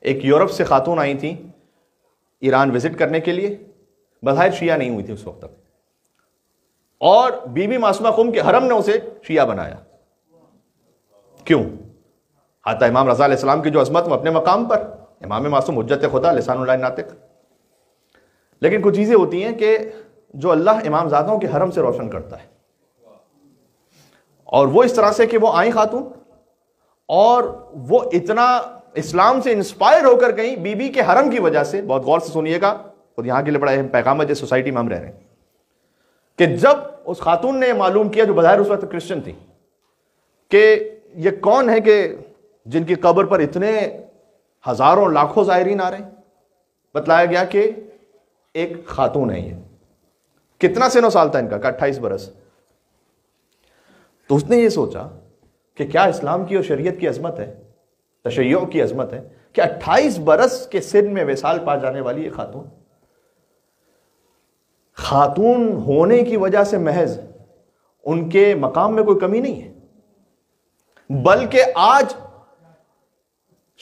ایک یورپ سے خاتون آئی تھیں ایران وزٹ کرنے کے لیے، بظاہر شیعہ نہیں ہوئی تھی اس وقت تک، اور بی بی معصومہ قم کے حرم نے اسے شیعہ بنایا. کیوں؟ حتی امام رضا علیہ السلام کی جو عظمت وہ اپنے مقام پر، امام معصوم حجت خدا لسان اللہ ناطق، لیکن کچھ چیزیں ہوتی ہیں کہ جو اللہ امام زادوں کے حرم سے روشن کرتا ہے، اور وہ اس طرح سے کہ وہ آئیں خاتون اور وہ اتنا اسلام سے انسپائر ہو کر گئیں بی بی کے حرم کی وجہ سے. بہت غور سے سنیے گا، اور یہاں کے لیے بڑا اہم پیغام ہے جس سوسائٹی میں ہم رہ رہے ہیں، کہ جب اس خاتون نے معلوم کیا جو بظاہر اس وقت کرسچن تھی کہ یہ کون ہے کہ جن کی قبر پر اتنے ہزاروں لاکھوں زائرین آ رہے ہیں، بتلایا گیا کہ ایک خاتون ہے. یہ کتنا سن و سال تھا ان کا؟ 28 برس. تو اس نے یہ سوچا کہ کیا اسلام کی اور شریعت کی عظمت ہے، تشیع کی عظمت ہے کہ 28 برس کے سن میں وصال پا جانے والی یہ خاتون ہونے کی وجہ سے محض ان کے مقام میں کوئی کمی نہیں ہے، بلکہ آج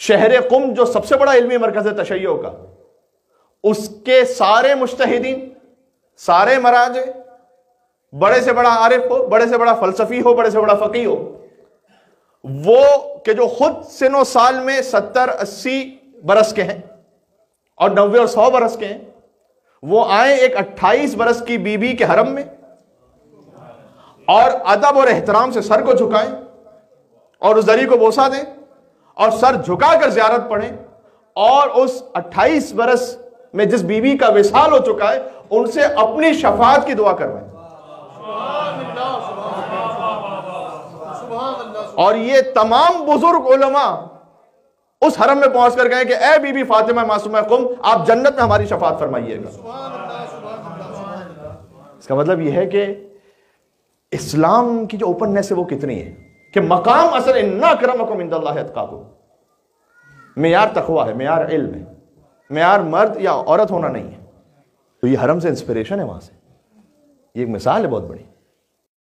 شہر قم جو سب سے بڑا علمی مرکز ہے تشیع کا، اس کے سارے مجتہدین، سارے مراجع، بڑے سے بڑا عارف ہو، بڑے سے بڑا فلسفی ہو، بڑے سے بڑا فقیہ ہو، وہ کہ جو خود سن و سال میں 70-80 برس کے ہیں اور 90 اور 100 برس کے ہیں، وہ آئیں ایک 28 برس کی بی بی کے حرم میں اور ادب اور احترام سے سر کو جھکائیں اور اس دری کو بوسہ دیں اور سر جھکا کر زیارت پڑھیں، اور اس 28 برس میں جس بی بی کا وصال ہو چکا ہے ان سے اپنی شفاعت کی دعا کروائیں. اور یہ تمام بزرگ علماء اس حرم میں پہنچ کر گئے کہ اے بی بی فاطمہ معصومہ قم، آپ جنت میں ہماری شفاعت فرمائیے گا. اس کا مطلب یہ ہے کہ اسلام کی جو اوپننس ہے وہ کتنی ہے کہ مقام اصل ان اکرمکم عند اللہ اتقاکم، معیار تقویٰ ہے، معیار علم ہے، معیار مرد یا عورت ہونا نہیں ہے. تو یہ حرم سے انسپریشن ہے، وہاں سے یہ ایک مثال ہے بہت بڑی.